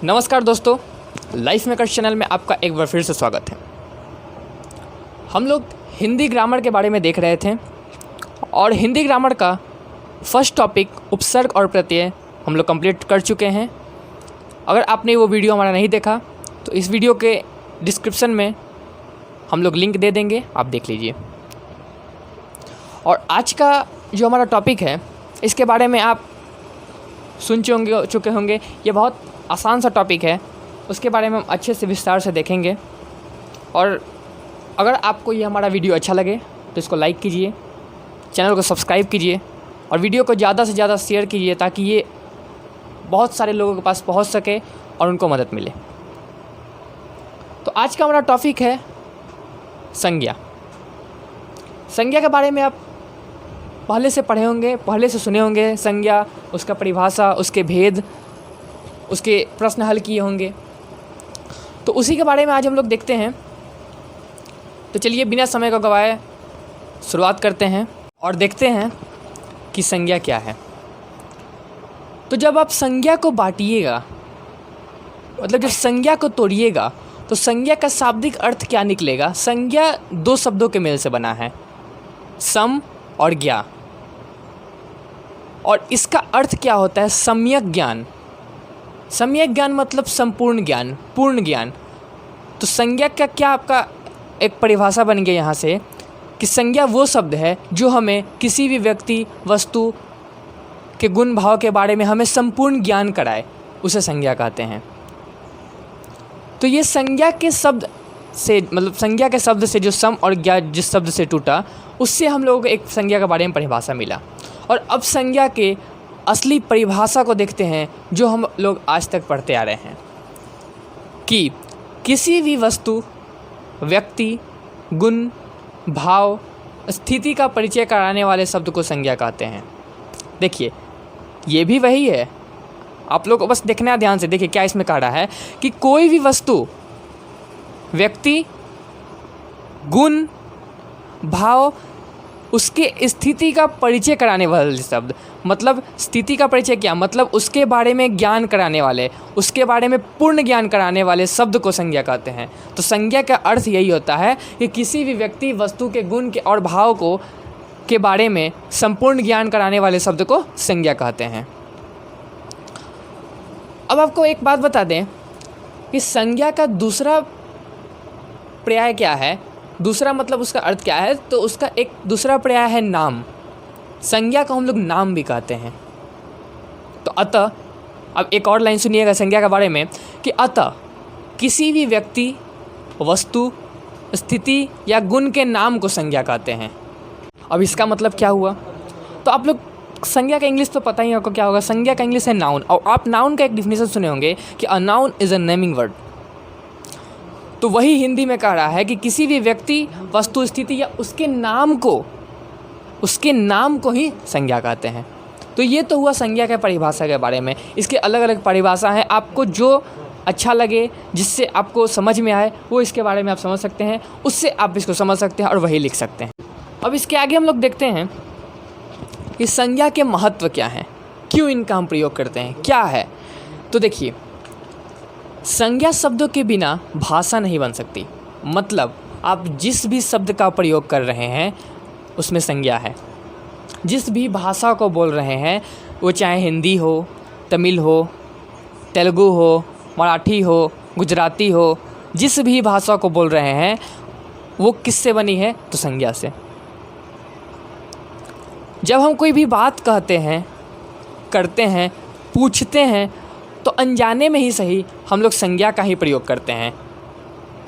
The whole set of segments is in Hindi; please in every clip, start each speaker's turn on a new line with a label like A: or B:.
A: नमस्कार दोस्तों, लाइफ मेकर चैनल में आपका एक बार फिर से स्वागत है। हम लोग हिंदी ग्रामर के बारे में देख रहे थे और हिंदी ग्रामर का फर्स्ट टॉपिक उपसर्ग और प्रत्यय हम लोग कंप्लीट कर चुके हैं। अगर आपने वो वीडियो हमारा नहीं देखा तो इस वीडियो के डिस्क्रिप्शन में हम लोग लिंक दे देंगे, आप देख लीजिए। और आज का जो हमारा टॉपिक है इसके बारे में आप सुन चुके होंगे। ये बहुत आसान सा टॉपिक है, उसके बारे में हम अच्छे से विस्तार से देखेंगे। और अगर आपको ये हमारा वीडियो अच्छा लगे तो इसको लाइक कीजिए, चैनल को सब्सक्राइब कीजिए और वीडियो को ज़्यादा से ज़्यादा शेयर कीजिए ताकि ये बहुत सारे लोगों के पास पहुंच सके और उनको मदद मिले। तो आज का हमारा टॉपिक है संज्ञा। संज्ञा के बारे में आप पहले से पढ़े होंगे, पहले से सुने होंगे। संज्ञा, उसका परिभाषा, उसके भेद, उसके प्रश्न हल किए होंगे। तो उसी के बारे में आज हम लोग देखते हैं। तो चलिए बिना समय को गवाए शुरुआत करते हैं और देखते हैं कि संज्ञा क्या है। तो जब आप संज्ञा को बांटिएगा, मतलब जब संज्ञा को तोड़िएगा, तो संज्ञा का शाब्दिक अर्थ क्या निकलेगा। संज्ञा दो शब्दों के मेल से बना है, सम और ज्ञा। और इसका अर्थ क्या होता है, सम्यक ज्ञान। सम्यक ज्ञान मतलब संपूर्ण ज्ञान, पूर्ण ज्ञान। तो संज्ञा का क्या आपका एक परिभाषा बन गया यहाँ से कि संज्ञा वो शब्द है जो हमें किसी भी व्यक्ति, वस्तु के गुण भाव के बारे में हमें संपूर्ण ज्ञान कराए, उसे संज्ञा कहते हैं। तो ये संज्ञा के शब्द से, मतलब संज्ञा के शब्द से जो सम और ज्ञा जिस शब्द से टूटा, उससे हम लोगों को एक संज्ञा के बारे में परिभाषा मिला। और अब संज्ञा के असली परिभाषा को देखते हैं जो हम लोग आज तक पढ़ते आ रहे हैं कि किसी भी वस्तु, व्यक्ति, गुण, भाव, स्थिति का परिचय कराने वाले शब्द को संज्ञा कहते हैं। देखिए ये भी वही है, आप लोग को बस देखना है ध्यान से। देखिए क्या इसमें कह रहा है कि कोई भी वस्तु, व्यक्ति, गुण, भाव, उसके स्थिति का परिचय कराने वाले शब्द। मतलब स्थिति का परिचय क्या, मतलब उसके बारे में ज्ञान कराने वाले, उसके बारे में पूर्ण ज्ञान कराने वाले शब्द को संज्ञा कहते हैं। तो संज्ञा का अर्थ यही होता है कि किसी भी व्यक्ति, वस्तु के गुण के और भाव को के बारे में संपूर्ण ज्ञान कराने वाले शब्द को संज्ञा कहते हैं। अब आपको एक बात बता दें कि संज्ञा का दूसरा पर्याय क्या है, दूसरा मतलब उसका अर्थ क्या है। तो उसका एक दूसरा पर्याय है नाम। संज्ञा को हम लोग नाम भी कहते हैं। तो अतः अब एक और लाइन सुनिएगा संज्ञा के बारे में कि अतः किसी भी व्यक्ति, वस्तु, स्थिति या गुण के नाम को संज्ञा कहते हैं। अब इसका मतलब क्या हुआ, तो आप लोग संज्ञा का इंग्लिश तो पता ही आपको क्या होगा। संज्ञा का इंग्लिश है नाउन। और आप नाउन का एक डिफिनेशन सुने होंगे कि a noun is a naming word. तो वही हिंदी में कह रहा है कि किसी भी व्यक्ति, वस्तु, स्थिति या उसके नाम को ही संज्ञा कहते हैं। तो ये तो हुआ संज्ञा के परिभाषा के बारे में। इसके अलग अलग परिभाषा हैं, आपको जो अच्छा लगे, जिससे आपको समझ में आए, वो इसके बारे में आप समझ सकते हैं, उससे आप इसको समझ सकते हैं और वही लिख सकते हैं। अब इसके आगे हम लोग देखते हैं कि संज्ञा के महत्व क्या हैं, क्यों इनका हम प्रयोग करते हैं, क्या है। तो देखिए, संज्ञा शब्दों के बिना भाषा नहीं बन सकती। मतलब आप जिस भी शब्द का प्रयोग कर रहे हैं उसमें संज्ञा है। जिस भी भाषा को बोल रहे हैं, वो चाहे हिंदी हो, तमिल हो, तेलुगु हो, मराठी हो, गुजराती हो, जिस भी भाषा को बोल रहे हैं वो किससे बनी है, तो संज्ञा से। जब हम कोई भी बात कहते हैं, करते हैं, पूछते हैं, तो अनजाने में ही सही हम लोग संज्ञा का ही प्रयोग करते हैं।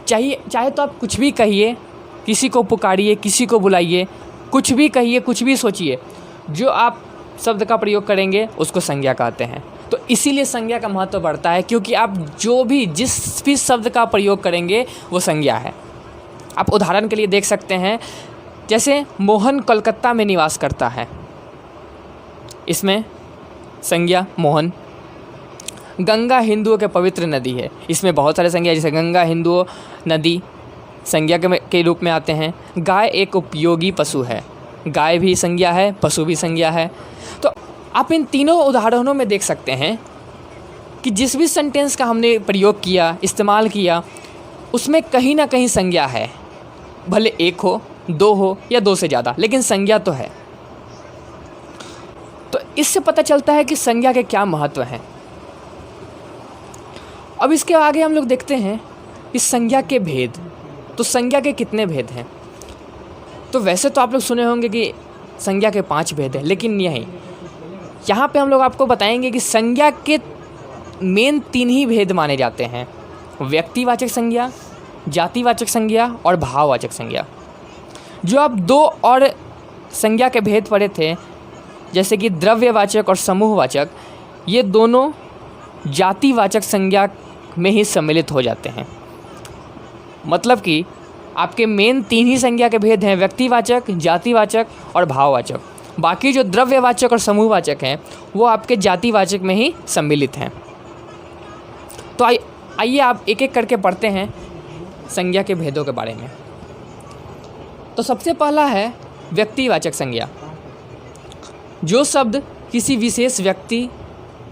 A: चाहे तो आप कुछ भी कहिए, किसी को पुकारिए, किसी को बुलाइए, कुछ भी कहिए, कुछ भी सोचिए, जो आप शब्द का प्रयोग करेंगे उसको संज्ञा कहते हैं। तो इसीलिए संज्ञा का महत्व बढ़ता है, क्योंकि आप जिस भी शब्द का प्रयोग करेंगे वो संज्ञा है। आप उदाहरण के लिए देख सकते हैं, जैसे मोहन कोलकाता में निवास करता है, इसमें संज्ञा मोहन। गंगा हिंदुओं के पवित्र नदी है, इसमें बहुत सारे संज्ञा, जैसे गंगा, हिंदुओं, नदी संज्ञा के रूप में आते हैं। गाय एक उपयोगी पशु है, गाय भी संज्ञा है, पशु भी संज्ञा है। तो आप इन तीनों उदाहरणों में देख सकते हैं कि जिस भी सेंटेंस का हमने प्रयोग किया, इस्तेमाल किया, उसमें कहीं ना कहीं संज्ञा है, भले एक हो, दो हो या दो से ज़्यादा, लेकिन संज्ञा तो है। तो इससे पता चलता है कि संज्ञा के क्या महत्व हैं। अब इसके आगे हम लोग देखते हैं इस संज्ञा के भेद। तो संज्ञा के कितने भेद हैं? तो वैसे तो आप लोग सुने होंगे कि संज्ञा के 5 भेद हैं, लेकिन यहाँ पे हम लोग आपको बताएंगे कि संज्ञा के मेन 3 ही भेद माने जाते हैं: व्यक्तिवाचक संज्ञा, जातिवाचक संज्ञा और भाववाचक संज्ञा। जो आप 2 और संज्ञा के भेद पढ़े थे, जैसे कि द्रव्यवाचक और समूहवाचक, ये दोनों जातिवाचक संज्ञा में ही सम्मिलित हो जाते हैं। मतलब कि आपके मेन 3 ही संज्ञा के भेद हैं: व्यक्तिवाचक, जातिवाचक और भाववाचक। बाकी जो द्रव्यवाचक और समूहवाचक हैं वो आपके जातिवाचक में ही सम्मिलित हैं। तो आइए आप एक एक करके पढ़ते हैं संज्ञा के भेदों के बारे में। तो सबसे पहला है व्यक्तिवाचक संज्ञा। जो शब्द किसी विशेष व्यक्ति,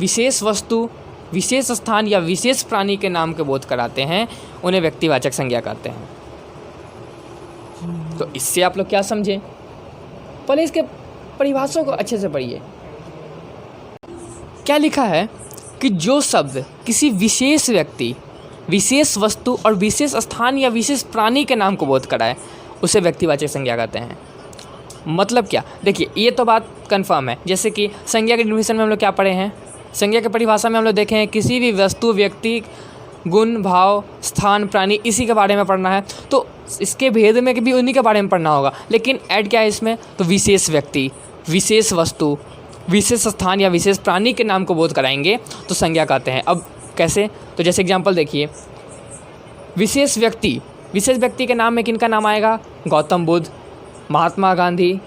A: विशेष वस्तु, विशेष स्थान या विशेष प्राणी के नाम के बोध कराते हैं, उन्हें व्यक्तिवाचक संज्ञा कहते हैं। तो इससे आप लोग क्या समझें? पहले इसके परिभाषा को अच्छे से पढ़िए। क्या लिखा है कि जो शब्द किसी विशेष व्यक्ति, विशेष वस्तु और विशेष स्थान या विशेष प्राणी के नाम को बोध कराए, उसे व्यक्तिवाचक संज्ञा कहते हैं। मतलब क्या? देखिए, ये तो बात कंफर्म है। जैसे कि संज्ञा के डिफिनेशन में हम लोग क्या पढ़े हैं? संज्ञा की परिभाषा में हम लोग देखे हैं किसी भी वस्तु, व्यक्ति, गुण, भाव, स्थान, प्राणी, इसी के बारे में पढ़ना है। तो इसके भेद में भी उन्हीं के बारे में पढ़ना होगा, लेकिन ऐड क्या है इसमें? तो विशेष व्यक्ति, विशेष वस्तु, विशेष स्थान या विशेष प्राणी के नाम को बोध कराएंगे तो संज्ञा कहते हैं। अब कैसे? तो जैसे एग्जाम्पल देखिए, विशेष व्यक्ति के नाम में किनका नाम आएगा? गौतम बुद्ध, महात्मा गांधी,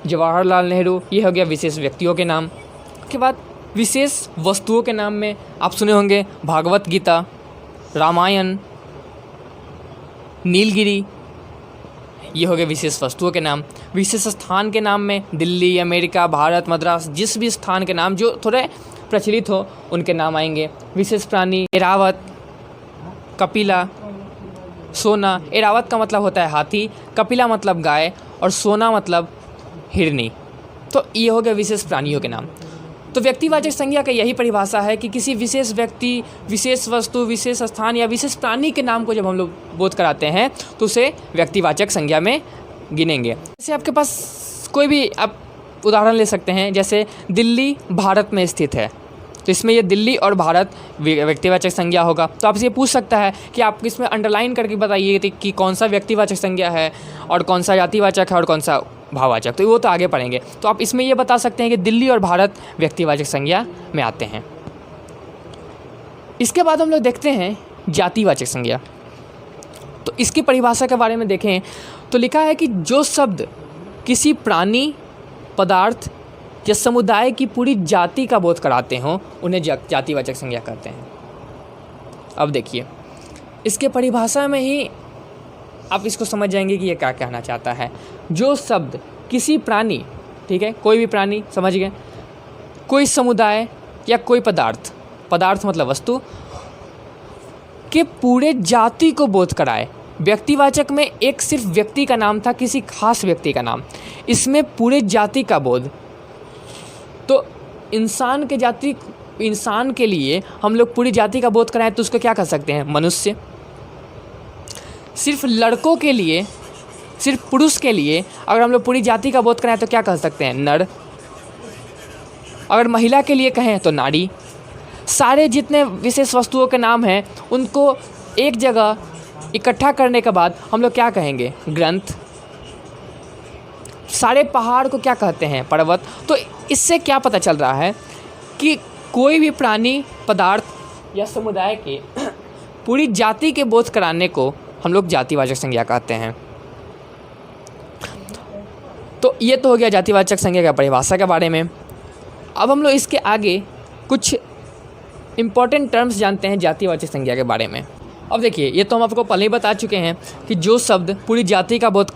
A: जवाहरलाल नेहरू, ये हो गया विशेष व्यक्तियों के नाम। उसके बाद विशेष वस्तुओं के नाम में आप सुने होंगे भागवत गीता, रामायण, नीलगिरी, ये हो गए विशेष वस्तुओं के नाम। विशेष स्थान के नाम में दिल्ली, अमेरिका, भारत, मद्रास, जिस भी स्थान के नाम जो थोड़े प्रचलित हो उनके नाम आएंगे। विशेष प्राणी एरावत, कपिला, सोना। एरावत का मतलब होता है हाथी, कपिला मतलब गाय और सोना मतलब हिरनी। तो ये हो गया विशेष प्राणियों के नाम। तो व्यक्तिवाचक संज्ञा का यही परिभाषा है कि किसी विशेष व्यक्ति, विशेष वस्तु, विशेष स्थान या विशेष प्राणी के नाम को जब हम लोग बोध कराते हैं तो उसे व्यक्तिवाचक संज्ञा में गिनेंगे। जैसे आपके पास कोई भी आप उदाहरण ले सकते हैं, जैसे दिल्ली भारत में स्थित है, तो इसमें ये दिल्ली और भारत व्यक्तिवाचक संज्ञा होगा। तो आपसे ये पूछ सकता है कि आप इसमें अंडरलाइन करके बताइए कि कौन सा व्यक्तिवाचक संज्ञा है और कौन सा जातिवाचक है और कौन सा भाववाचक। तो वो तो आगे पढ़ेंगे। तो आप इसमें ये बता सकते हैं कि दिल्ली और भारत व्यक्तिवाचक संज्ञा में आते हैं। इसके बाद हम लोग देखते हैं जातिवाचक संज्ञा। तो इसकी परिभाषा के बारे में देखें तो लिखा है कि जो शब्द किसी प्राणी, पदार्थ या समुदाय की पूरी जाति का बोध कराते हों उन्हें जातिवाचक संज्ञा कहते हैं। अब देखिए, इसके परिभाषा में ही आप इसको समझ जाएंगे कि ये क्या कहना चाहता है। जो शब्द किसी प्राणी, ठीक है, कोई भी प्राणी, समझ गए, कोई समुदाय या कोई पदार्थ, पदार्थ मतलब वस्तु, के पूरे जाति को बोध कराए। व्यक्तिवाचक में एक सिर्फ व्यक्ति का नाम था, किसी खास व्यक्ति का नाम, इसमें पूरे जाति का बोध। तो इंसान के लिए हम लोग पूरी जाति का बोध कराएं तो उसको क्या कह सकते हैं? मनुष्य। सिर्फ लड़कों के लिए, सिर्फ पुरुष के लिए अगर हम लोग पूरी जाति का बोध कराएं तो क्या कह सकते हैं? नर। अगर महिला के लिए कहें तो नारी। सारे जितने विशेष वस्तुओं के नाम हैं उनको एक जगह इकट्ठा करने के बाद हम लोग क्या कहेंगे? ग्रंथ। सारे पहाड़ को क्या कहते हैं? पर्वत। तो इससे क्या पता चल रहा है कि कोई भी प्राणी, पदार्थ या समुदाय के पूरी जाति के बोध कराने को हम लोग जातिवाचक संज्ञा कहते हैं। तो ये तो हो गया जातिवाचक संज्ञा का परिभाषा के बारे में। अब हम लोग इसके आगे कुछ इम्पॉर्टेंट टर्म्स जानते हैं जातिवाचक संज्ञा के बारे में। अब देखिए, ये तो हम आपको पहले ही बता चुके हैं कि जो शब्द पूरी जाति का बोध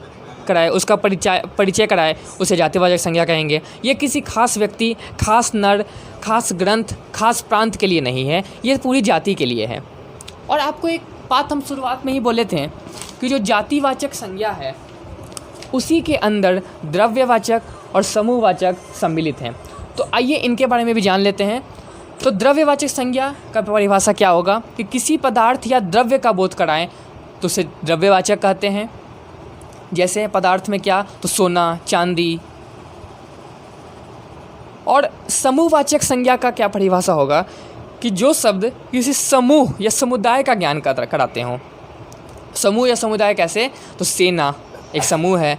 A: कराए, उसका परिचय कराए, उसे जातिवाचक संज्ञा कहेंगे। ये किसी खास व्यक्ति, खास नर, खास ग्रंथ, खास प्रांत के लिए नहीं है, ये पूरी जाति के लिए है। और आपको एक बात हम शुरुआत में ही बोले थे कि जो जातिवाचक संज्ञा है उसी के अंदर द्रव्यवाचक और समूहवाचक सम्मिलित हैं। तो आइए इनके बारे में भी जान लेते हैं। तो द्रव्यवाचक संज्ञा का परिभाषा क्या होगा कि किसी पदार्थ या द्रव्य का बोध कराएं तो उसे द्रव्यवाचक कहते हैं। जैसे पदार्थ में क्या, तो सोना, चांदी। और समूहवाचक संज्ञा का क्या परिभाषा होगा कि जो शब्द किसी समूह या समुदाय का ज्ञान कराते हों। समूह या समुदाय कैसे, तो सेना एक समूह है,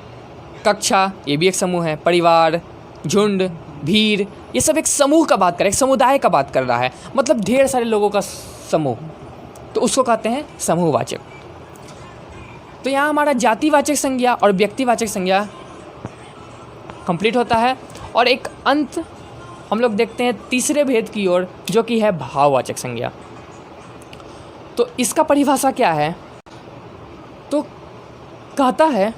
A: कक्षा ये भी एक समूह है, परिवार, झुंड, भीड़, ये सब एक समूह का बात कर रहा है, एक समुदाय का बात कर रहा है, मतलब ढेर सारे लोगों का समूह, तो उसको कहते हैं समूहवाचक। तो यहाँ हमारा जातिवाचक संज्ञा और व्यक्तिवाचक संज्ञा कंप्लीट होता है। और एक अंत हम लोग देखते हैं तीसरे भेद की ओर, जो कि है भाववाचक संज्ञा। तो इसका परिभाषा क्या है, तो कहता है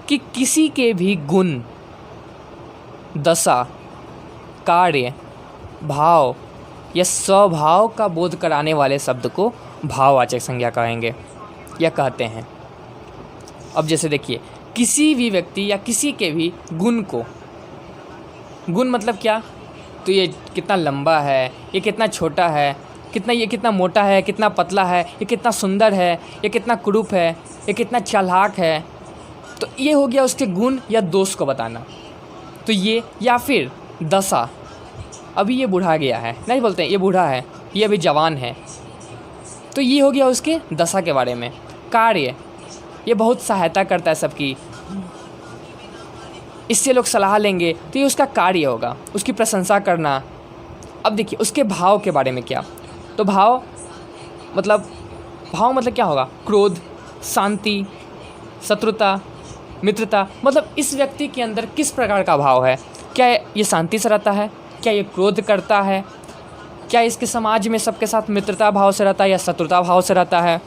A: कि किसी के भी गुण, दशा, कार्य, भाव या स्वभाव का बोध कराने वाले शब्द को भाववाचक संज्ञा कहेंगे या कहते हैं। अब जैसे देखिए, किसी भी व्यक्ति या किसी के भी गुण को, गुण मतलब क्या, तो ये कितना लंबा है, ये कितना छोटा है, ये कितना मोटा है, कितना पतला है, ये कितना सुंदर है, ये कितना कुरूप है, ये कितना चालाक है, तो ये हो गया उसके गुण या दोष को बताना। तो ये, या फिर दशा, अभी ये बूढ़ा गया है, नहीं बोलते हैं ये बूढ़ा है, ये अभी जवान है, तो ये हो गया उसके दशा के बारे में। कार्य, ये बहुत सहायता करता है सबकी, इससे लोग सलाह लेंगे, तो ये उसका कार्य होगा, उसकी प्रशंसा करना। अब देखिए उसके भाव के बारे में क्या, तो भाव मतलब क्या होगा, क्रोध, शांति, शत्रुता, मित्रता, मतलब इस व्यक्ति के अंदर किस प्रकार का भाव है, क्या ये शांति से रहता है, क्या ये क्रोध करता है, क्या इसके समाज में सबके साथ मित्रता भाव से रहता है या शत्रुता भाव से रहता है,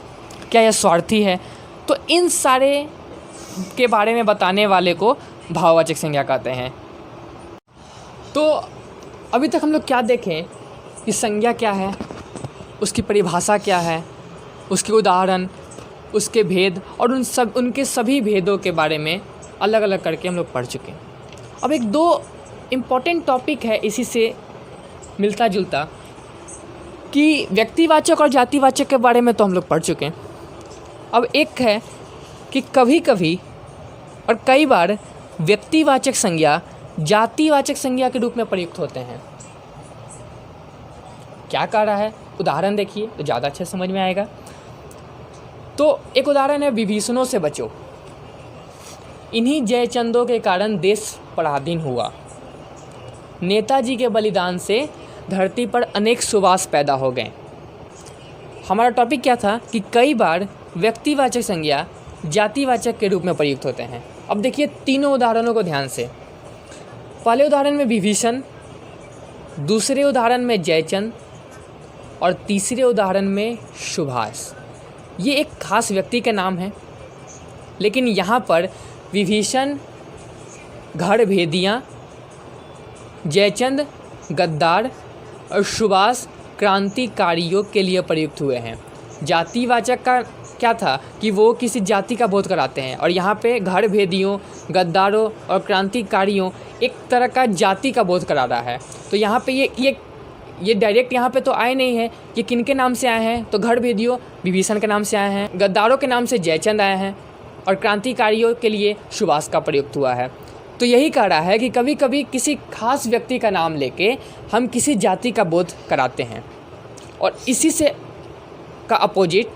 A: क्या यह स्वार्थी है। तो इन सारे के बारे में बताने वाले को भाववाचक संज्ञा कहते हैं। तो अभी तक हम लोग क्या देखें कि संज्ञा क्या है, उसकी परिभाषा क्या है, उसके उदाहरण, उसके भेद और उनके सभी भेदों के बारे में अलग अलग करके हम लोग पढ़ चुके हैं। अब एक दो इम्पॉर्टेंट टॉपिक है इसी से मिलता जुलता, कि व्यक्तिवाचक और जातिवाचक के बारे में तो हम लोग पढ़ चुके हैं। अब एक है कि कभी कभी और कई बार व्यक्तिवाचक संज्ञा जातिवाचक संज्ञा के रूप में प्रयुक्त होते हैं। क्या कह रहा है, उदाहरण देखिए तो ज़्यादा अच्छे समझ में आएगा। तो एक उदाहरण है, विभीषणों से बचो, इन्हीं जयचंदों के कारण देश पराधीन हुआ, नेताजी के बलिदान से धरती पर अनेक सुवास पैदा हो गए। हमारा टॉपिक क्या था कि कई बार व्यक्तिवाचक संज्ञा जातिवाचक के रूप में प्रयुक्त होते हैं। अब देखिए तीनों उदाहरणों को ध्यान से। पहले उदाहरण में विभीषण, दूसरे उदाहरण में जयचंद और तीसरे उदाहरण में सुभाष। ये एक खास व्यक्ति के नाम है, लेकिन यहाँ पर विभीषण घर भेदियाँ, जयचंद गद्दार और सुभाष क्रांतिकारियों के लिए प्रयुक्त हुए हैं। जातिवाचक का क्या था कि वो किसी जाति का बोध कराते हैं, और यहाँ पे घर भेदियों, गद्दारों और क्रांतिकारियों एक तरह का जाति का बोध करा रहा है। तो यहाँ पे ये डायरेक्ट यहाँ पे तो आए नहीं है, ये किन के नाम से आए हैं, तो घर भेदियों विभीषण के नाम से आए हैं, गद्दारों के नाम से जयचंद आए हैं और क्रांतिकारियों के लिए सुभाष का प्रयुक्त हुआ है। तो यही कह रहा है कि कभी कभी किसी खास व्यक्ति का नाम लेके हम किसी जाति का बोध कराते हैं। और इसी से का अपोजिट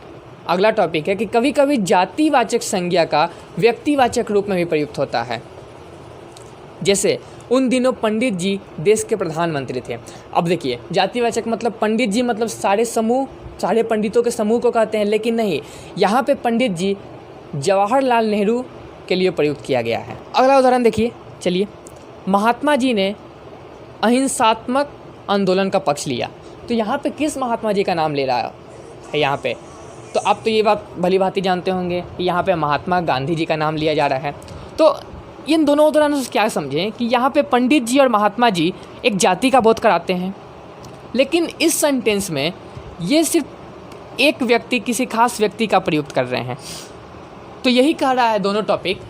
A: अगला टॉपिक है कि कभी कभी जातिवाचक संज्ञा का व्यक्तिवाचक रूप में भी प्रयुक्त होता है। जैसे उन दिनों पंडित जी देश के प्रधानमंत्री थे। अब देखिए जातिवाचक मतलब पंडित जी मतलब सारे पंडितों के समूह को कहते हैं, लेकिन नहीं, यहाँ पे पंडित जी जवाहरलाल नेहरू के लिए प्रयुक्त किया गया है। अगला उदाहरण देखिए, चलिए, महात्मा जी ने अहिंसात्मक आंदोलन का पक्ष लिया। तो यहाँ पे किस महात्मा जी का नाम ले रहा है यहाँ पे, तो आप तो ये बात भली भांति जानते होंगे कि यहाँ पे महात्मा गांधी जी का नाम लिया जा रहा है। तो इन दोनों उदाहरणों से क्या समझें कि यहाँ पे पंडित जी और महात्मा जी एक जाति का बोध कराते हैं, लेकिन इस सेंटेंस में ये सिर्फ एक व्यक्ति, किसी खास व्यक्ति का प्रयुक्त कर रहे हैं। तो यही कह रहा है दोनों टॉपिक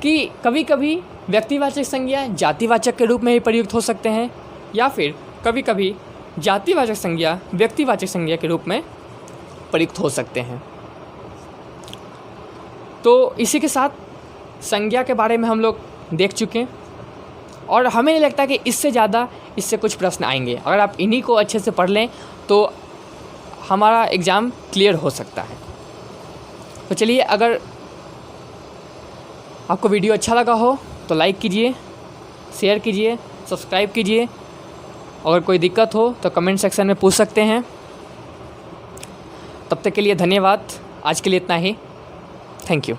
A: कि कभी कभी व्यक्तिवाचक संज्ञा जातिवाचक के रूप में ही प्रयुक्त हो सकते हैं, या फिर कभी कभी जातिवाचक संज्ञा व्यक्तिवाचक संज्ञा के रूप में प्रयुक्त हो सकते हैं। तो इसी के साथ संज्ञा के बारे में हम लोग देख चुके हैं, और हमें नहीं लगता कि इससे कुछ प्रश्न आएंगे। अगर आप इन्हीं को अच्छे से पढ़ लें तो हमारा एग्ज़ाम क्लियर हो सकता है। तो चलिए, अगर आपको वीडियो अच्छा लगा हो तो लाइक कीजिए, शेयर कीजिए, सब्सक्राइब कीजिए। अगर कोई दिक्कत हो तो कमेंट सेक्शन में पूछ सकते हैं। तब तक के लिए धन्यवाद। आज के लिए इतना ही। Thank you.